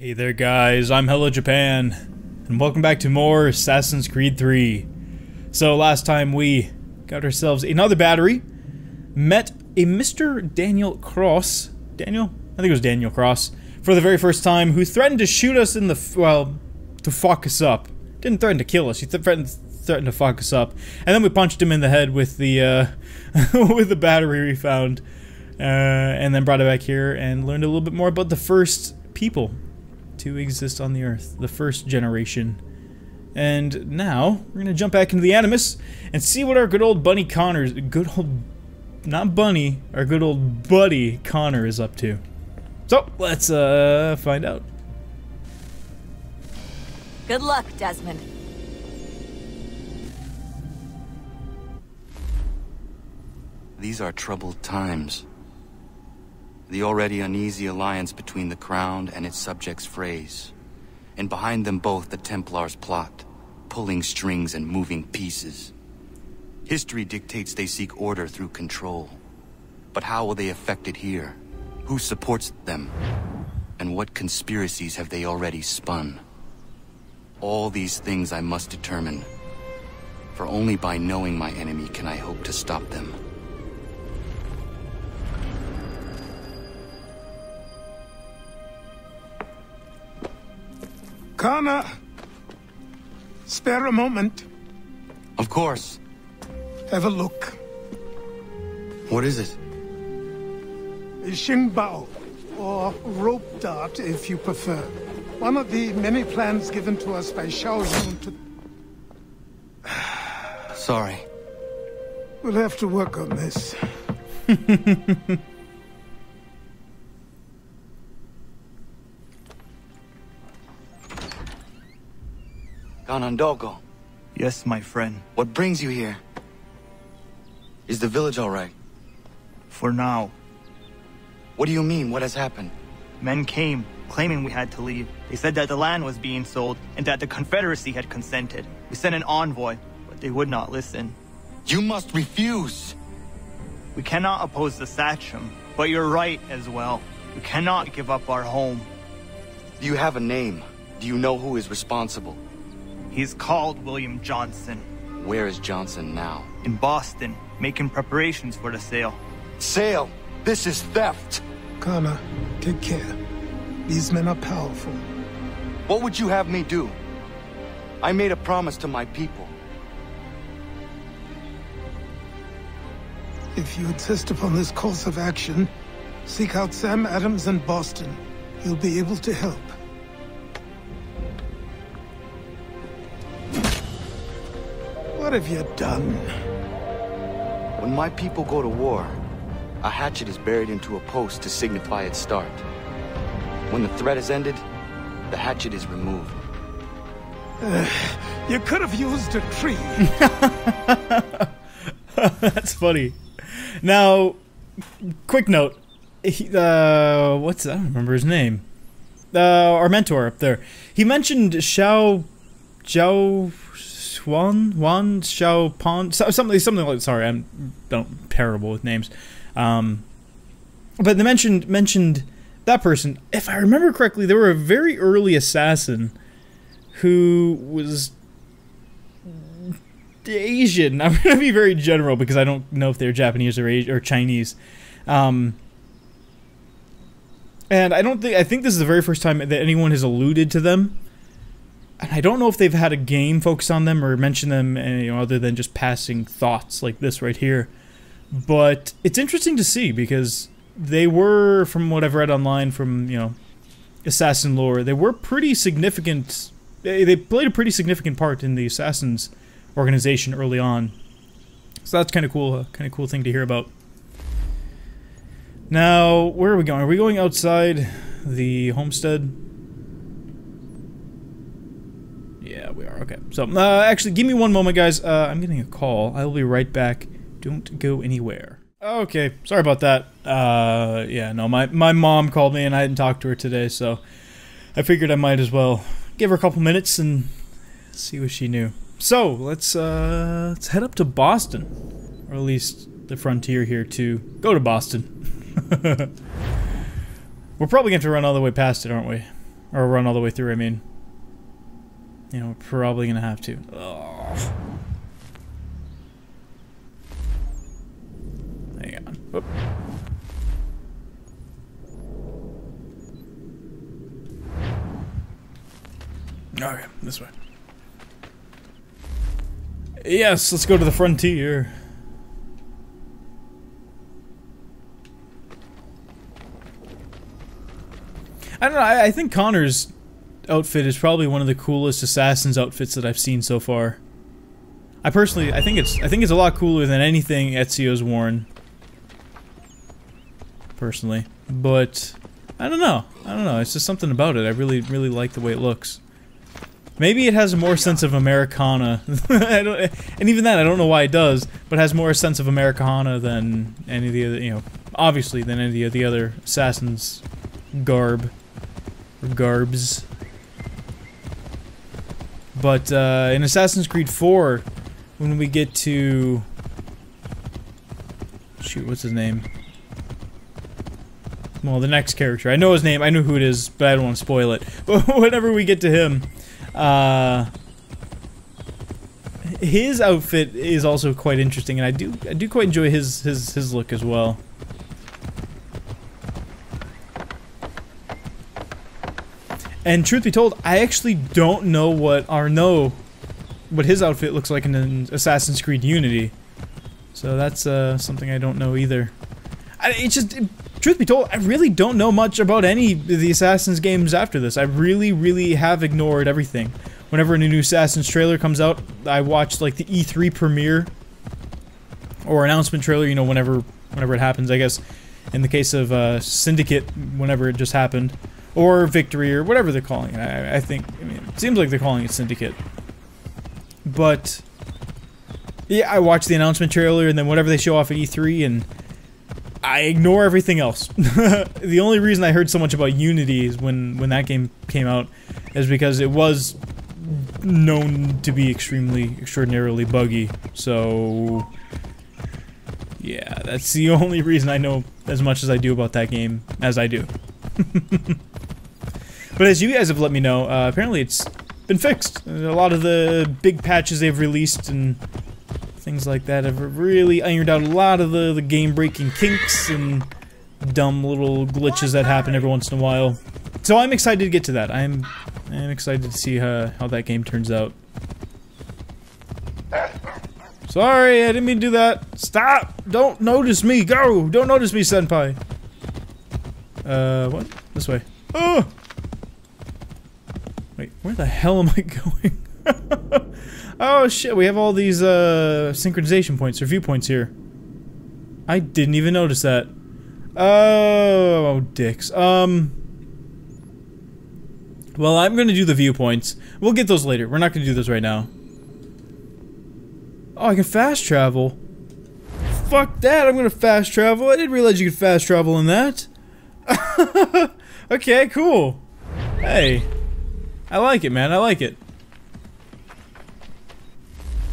Hey there guys, I'm Hello Japan, and welcome back to more Assassin's Creed 3. So last time we got ourselves another battery, met a Mr. Daniel Cross, Daniel? I think it was Daniel Cross, for the very first time, who threatened to shoot us in the, well, to fuck us up. Didn't threaten to kill us, he threatened to fuck us up. And then we punched him in the head with the, with the battery we found. And then brought it back here and learned a little bit more about the first people to exist on the Earth, the first generation. And now we're gonna jump back into the Animus and see what our good old Bunny Connor's not Bunny, our good old buddy Connor is up to. So let's find out. Good luck, Desmond. These are troubled times. The already uneasy alliance between the Crown and its subjects frays. And behind them both the Templars plot, pulling strings and moving pieces. History dictates they seek order through control. But how will they affect it here? Who supports them? And what conspiracies have they already spun? All these things I must determine. For only by knowing my enemy can I hope to stop them. Connor, spare a moment. Of course. Have a look. What is it? A Xingbao, or rope dart if you prefer. One of the many plans given to us by Xiao Yun to... Sorry. We'll have to work on this. Ratonhnhaké. Yes, my friend. What brings you here? Is the village all right? For now. What do you mean? What has happened? Men came, claiming we had to leave. They said that the land was being sold, and that the Confederacy had consented. We sent an envoy, but they would not listen. You must refuse! We cannot oppose the Sachem, but you're right as well. We cannot give up our home. Do you have a name? Do you know who is responsible? He's called William Johnson. Where is Johnson now? In Boston, making preparations for the sale. Sale! This is theft! Connor, take care. These men are powerful. What would you have me do? I made a promise to my people. If you insist upon this course of action, seek out Sam Adams in Boston. He'll be able to help. What have you done? When my people go to war, a hatchet is buried into a post to signify its start. When the threat is ended, the hatchet is removed. You could have used a tree. That's funny. Now, quick note. What's that? I don't remember his name. Our mentor up there. He mentioned Xiao Pon, something like. Sorry, I'm terrible with names. But they mentioned that person. If I remember correctly, they were a very early assassin who was Asian. I'm gonna be very general because I don't know if they're Japanese or Chinese. And I think this is the very first time that anyone has alluded to them. And I don't know if they've had a game focus on them or mention them, you know, other than just passing thoughts like this right here. But it's interesting to see because they were, from what I've read online from, you know, Assassin lore, they were pretty significant. They played a pretty significant part in the Assassins organization early on. So that's kind of cool. Kind of cool thing to hear about. Now, where are we going? Are we going outside the homestead? Yeah, we are. Okay. So, actually, give me one moment, guys. I'm getting a call. I will be right back. Don't go anywhere. Okay. Sorry about that. Yeah, no, my mom called me and I hadn't talked to her today, so I figured I might as well give her a couple minutes and see what she knew. So, let's head up to Boston. Or at least the frontier here to go to Boston. We're probably going to run all the way past it, aren't we? Or run all the way through, I mean. You know, we're probably gonna have to. Ugh. Hang on. Oop. Okay, this way. Yes, let's go to the frontier. I don't know, I think Connor's outfit is probably one of the coolest assassin's outfits that I've seen so far. I personally, I think it's a lot cooler than anything Ezio's worn. Personally. But I don't know. It's just something about it. I really like the way it looks. Maybe it has more sense of Americana. And even that, I don't know why it does, but it has more sense of Americana than any of the other, you know, obviously than any of the other assassins' garb. Or garbs. But, in Assassin's Creed 4, when we get to... Shoot, what's his name? Well, the next character. I know his name, I know who it is, but I don't want to spoil it. But whenever we get to him, his outfit is also quite interesting, and I do quite enjoy his look as well. And truth be told, I actually don't know what his outfit looks like in Assassin's Creed Unity. So that's something I don't know either. Truth be told, I really don't know much about any of the Assassin's games after this. I really have ignored everything. Whenever a new Assassin's trailer comes out, I watch like the E3 premiere or announcement trailer, you know, whenever it happens, I guess. In the case of Syndicate, whenever it just happened. Or Victory, or whatever they're calling it. I mean, it seems like they're calling it Syndicate. But, yeah, I watch the announcement trailer, and then whatever they show off at E3, and I ignore everything else. The only reason I heard so much about Unity is when that game came out, is because it was known to be extraordinarily buggy. So, yeah, that's the only reason I know as much as I do about that game as I do. But as you guys have let me know, apparently it's been fixed. A lot of the big patches they've released and things like that have really ironed out a lot of the game-breaking kinks and dumb little glitches that happen every once in a while. So I'm excited to get to that. I'm excited to see how that game turns out. Sorry, I didn't mean to do that. Stop! Don't notice me! Go! Don't notice me, senpai! What? This way. Oh! Wait, where the hell am I going? Oh shit, we have all these, synchronization points, or viewpoints here. I didn't even notice that. Oh, dicks. Well, I'm gonna do the viewpoints. We'll get those later. We're not gonna do those right now. Oh, I can fast travel. Fuck that, I'm gonna fast travel. I didn't realize you could fast travel in that. Okay, cool. Hey. I like it, man. I like it.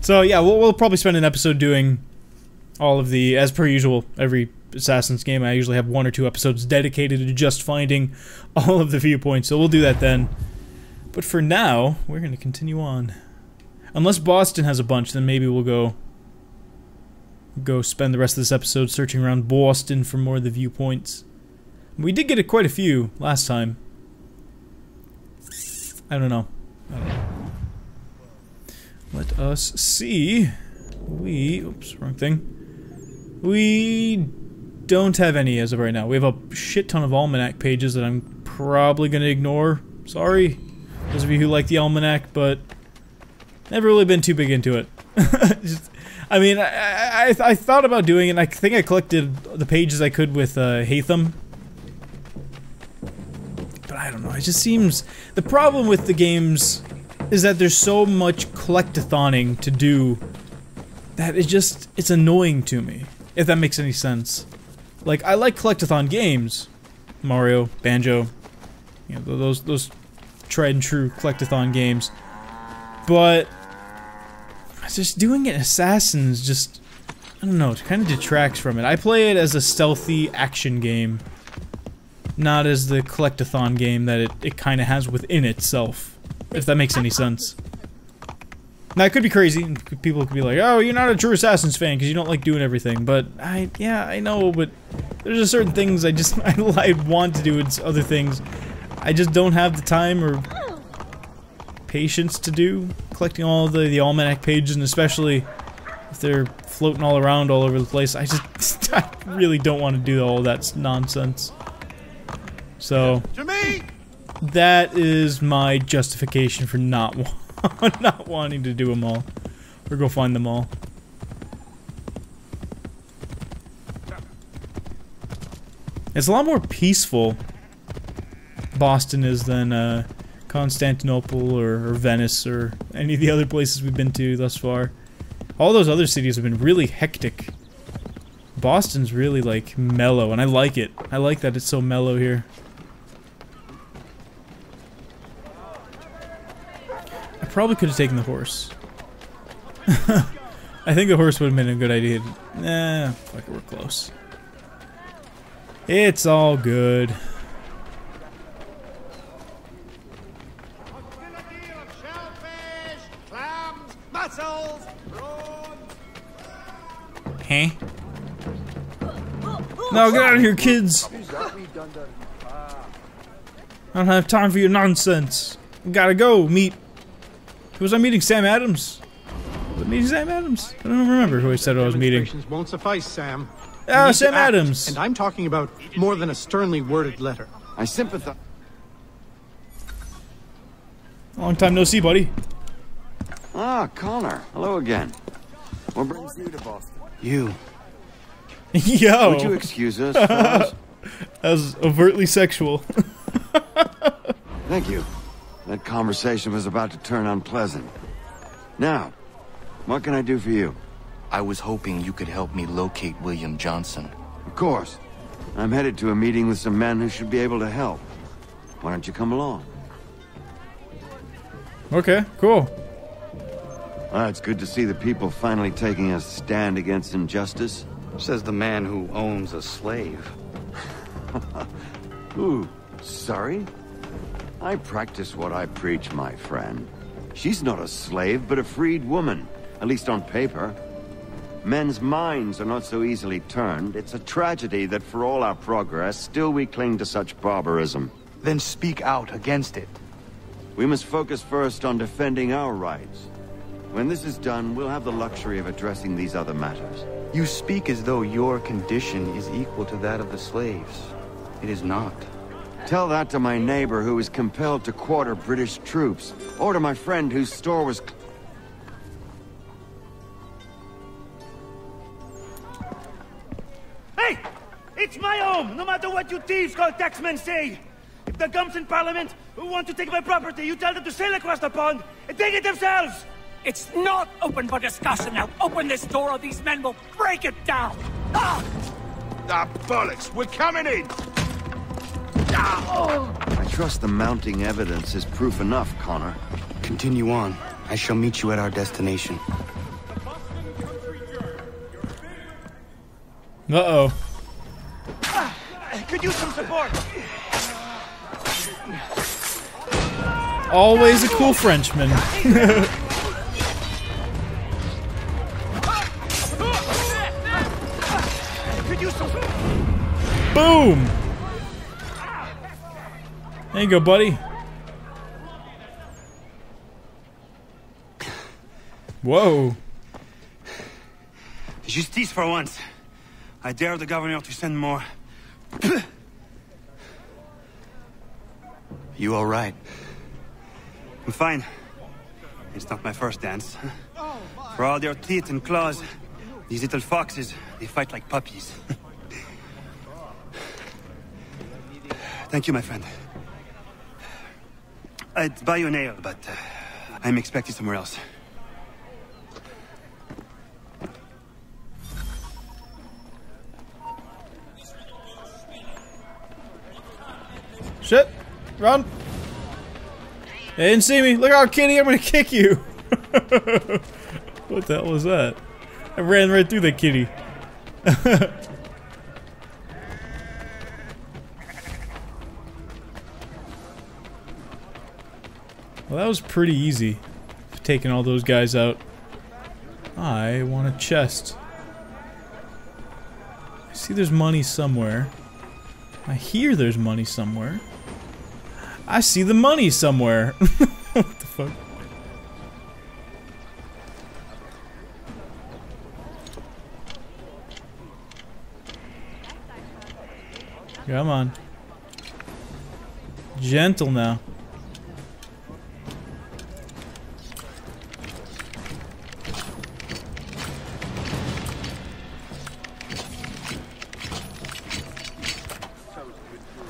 So, yeah, we'll probably spend an episode doing all of the, as per usual, every Assassin's game. I usually have 1 or 2 episodes dedicated to just finding all of the viewpoints, so we'll do that then. But for now, we're going to continue on. Unless Boston has a bunch, then maybe we'll go spend the rest of this episode searching around Boston for more of the viewpoints. We did get quite a few last time. I don't know. Let us see. Oops, wrong thing. We don't have any as of right now. We have a shit ton of almanac pages that I'm probably gonna ignore. Sorry, those of you who like the almanac, but never really been too big into it. I mean, I thought about doing it, and I think I collected the pages I could with Hatham. But I don't know, it just seems... The problem with the games is that there's so much collectathoning to do that it's annoying to me, if that makes any sense. Like, I like collectathon games. Mario, Banjo, you know, those tried and true collectathon games. But just doing it in Assassins just, I don't know, it kind of detracts from it. I play it as a stealthy action game. not as the collectathon game that it kind of has within itself, if that makes any sense. Now, it could be crazy, and people could be like, oh, you're not a true Assassin's fan because you don't like doing everything, but yeah, I know, but there's just certain things I want to do and other things I just don't have the time or patience to do. Collecting all the almanac pages, and especially if they're floating all around all over the place, I really don't want to do all that nonsense. So, that is my justification for not wanting to do them all. Or go find them all. It's a lot more peaceful, Boston is, than Constantinople or Venice or any of the other places we've been to thus far. All those other cities have been really hectic. Boston's really, like, mellow, and I like it. I like that it's so mellow here. I probably could have taken the horse. I think the horse would have been a good idea. Nah, fuck it, we're close. It's all good. Huh? No, get out of here, kids! I don't have time for your nonsense. Gotta go meet... Who was I meeting? Sam Adams? Was it meeting Sam Adams? I don't remember who I said I was meeting. Won't suffice, Sam. Ah, Sam Adams! And I'm talking about more than a sternly worded letter. I sympathize. Long time no see, buddy. Ah, Connor. Hello again. What brings you to Boston? You. Yo! Would you excuse us, fellas? That was overtly sexual. Thank you. That conversation was about to turn unpleasant. Now, what can I do for you? I was hoping you could help me locate William Johnson. Of course. I'm headed to a meeting with some men who should be able to help. Why don't you come along? Okay, cool. It's good to see the people finally taking a stand against injustice. Says the man who owns a slave. Ooh, sorry? I practice what I preach, my friend. She's not a slave, but a freed woman. At least on paper. Men's minds are not so easily turned. It's a tragedy that for all our progress, still we cling to such barbarism. Then speak out against it. We must focus first on defending our rights. When this is done, we'll have the luxury of addressing these other matters. You speak as though your condition is equal to that of the slaves. It is not. Tell that to my neighbor who is compelled to quarter British troops, or to my friend whose store was... Hey! It's my home, no matter what you thieves called taxmen say! If the gums in Parliament who want to take my property, you tell them to sail across the pond and take it themselves! It's not open for discussion now. Open this door or these men will break it down. Ah! Ah, bollocks! We're coming in! I trust the mounting evidence is proof enough, Connor. Continue on. I shall meet you at our destination. Uh-oh. Could use some support! Always a cool Frenchman. Boom! There you go, buddy. Whoa. Justice for once. I dare the governor to send more. You all right? I'm fine. It's not my first dance. For all their teeth and claws, these little foxes, they fight like puppies. Thank you, my friend. I'd buy you an ale, but I'm expected somewhere else. Shit! Run! They didn't see me. Look out, kitty! I'm gonna kick you. What the hell was that? I ran right through that kitty. Well, that was pretty easy. Taking all those guys out. I want a chest. I see there's money somewhere. I hear there's money somewhere. I see the money somewhere. What the fuck? Come on. Gentle now.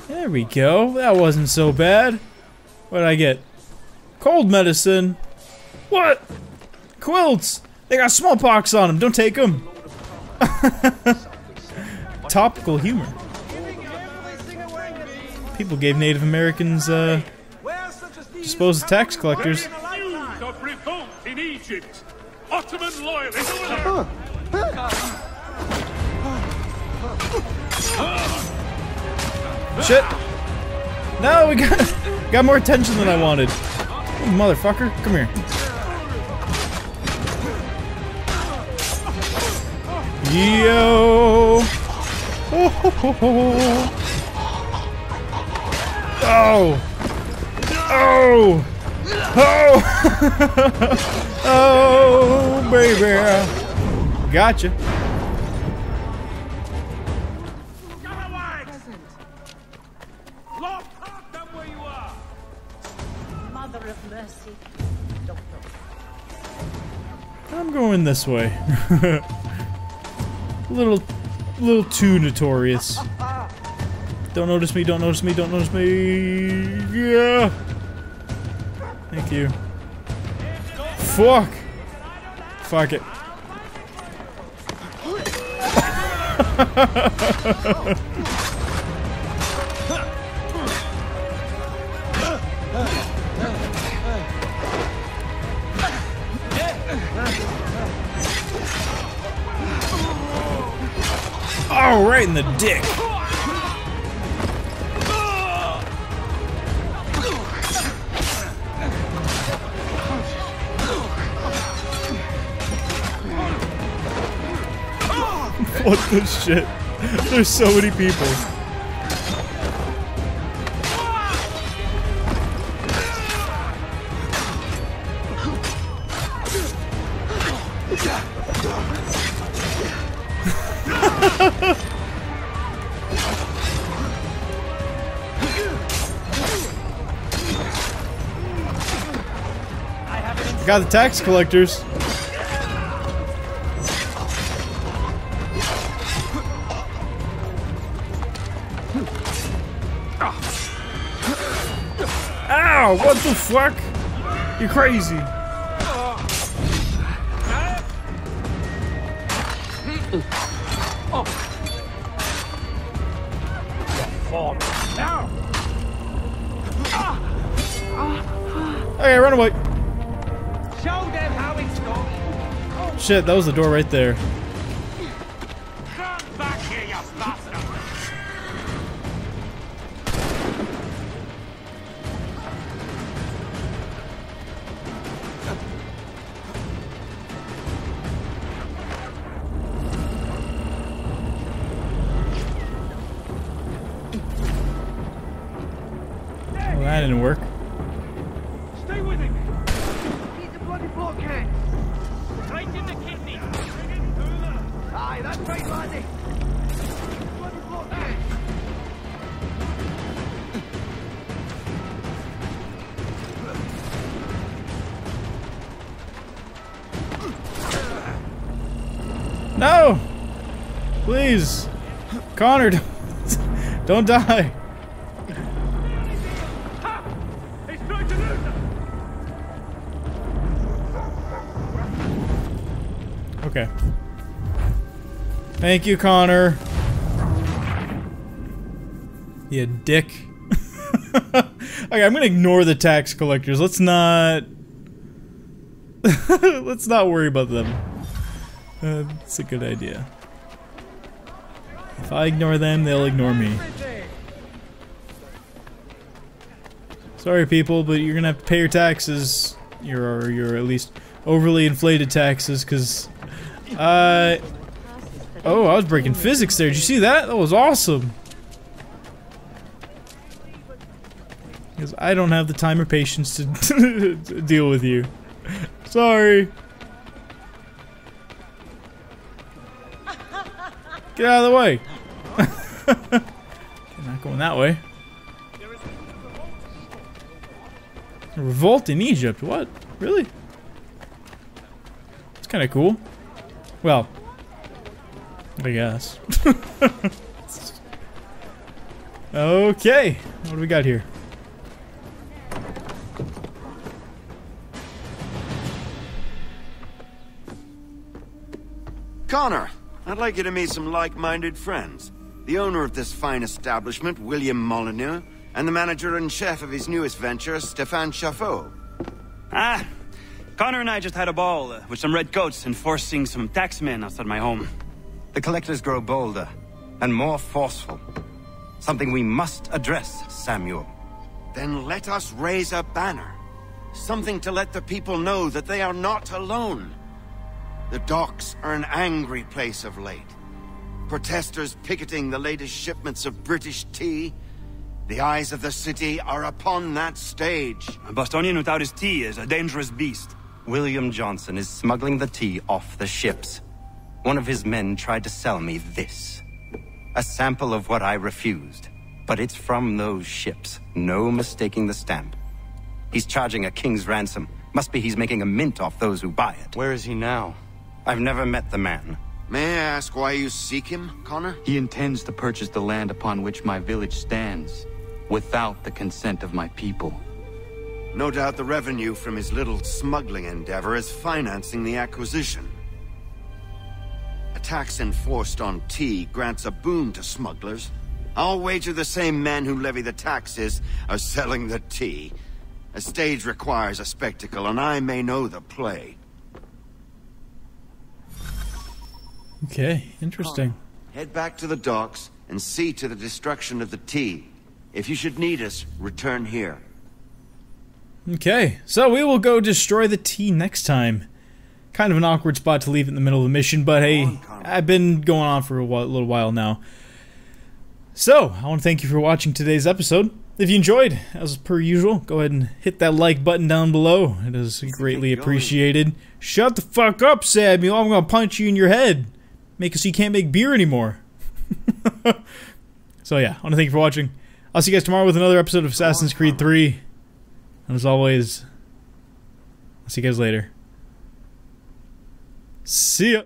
There we go. That wasn't so bad. What did I get? Cold medicine. What? Quilts. They got smallpox on them. Don't take them. Topical humor. People gave Native Americans disposed as tax collectors. News of revolt in Egypt. Ottoman loyalists. Shit! No, we got more attention than I wanted. Oh, motherfucker, come here. Yo! Oh! Ho, ho, ho. Oh! Oh! Oh! Oh, baby! Gotcha. I'm going this way. a little too notorious. Don't notice me, don't notice me, don't notice me. Yeah. Thank you. Fuck. Fuck it. Oh, right in the dick. What the shit? There's so many people. Got the tax collectors. Ow! What the fuck? You're crazy. Okay, run away. Show them how it's done. Shit, that was the door right there. Come back here, you bastard! Well, that didn't work. Stay with him. He's a bloody blockhead. Right in the kidney. Aye, that's right, laddie. Bloody blockhead. No! Please! Connor, don't die! He's trying to lose us. Okay. Thank you, Connor. You dick. Okay, I'm gonna ignore the tax collectors. Let's not... Let's not worry about them. It's a good idea. If I ignore them, they'll ignore me. Sorry, people, but you're gonna have to pay your taxes. Your at least overly inflated taxes, because oh, I was breaking physics there. Did you see that? That was awesome. Because I don't have the time or patience to, to deal with you. Sorry. Get out of the way. I'm not going that way. A revolt in Egypt? What? Really? It's kind of cool. Well, I guess. Okay, what do we got here? Connor, I'd like you to meet some like-minded friends. The owner of this fine establishment, William Molyneux, and the manager and chef of his newest venture, Stéphane Chaffeau. Ah, Connor and I just had a ball with some redcoats enforcing some taxmen outside my home. The collectors grow bolder and more forceful. Something we must address, Samuel. Then let us raise a banner. Something to let the people know that they are not alone. The docks are an angry place of late. Protesters picketing the latest shipments of British tea. The eyes of the city are upon that stage. A Bostonian without his tea is a dangerous beast. William Johnson is smuggling the tea off the ships. One of his men tried to sell me this. A sample of what I refused. But it's from those ships. No mistaking the stamp. He's charging a king's ransom. Must be he's making a mint off those who buy it. Where is he now? I've never met the man. May I ask why you seek him, Connor? He intends to purchase the land upon which my village stands, without the consent of my people. No doubt the revenue from his little smuggling endeavor is financing the acquisition. A tax enforced on tea grants a boon to smugglers. I'll wager the same men who levy the taxes are selling the tea. A stage requires a spectacle, and I may know the play. Okay, interesting. Head back to the docks and see to the destruction of the tea. If you should need us, return here. Okay, so we will go destroy the tea next time. Kind of an awkward spot to leave it in the middle of the mission, but hey, I've been going on for a little while now. So, I want to thank you for watching today's episode. If you enjoyed, as per usual, go ahead and hit that like button down below. It is greatly appreciated. Shut the fuck up, Samuel. I'm gonna punch you in your head. Make it so you can't make beer anymore. So yeah, I want to thank you for watching. I'll see you guys tomorrow with another episode of Assassin's Creed 3. And as always, I'll see you guys later. See ya!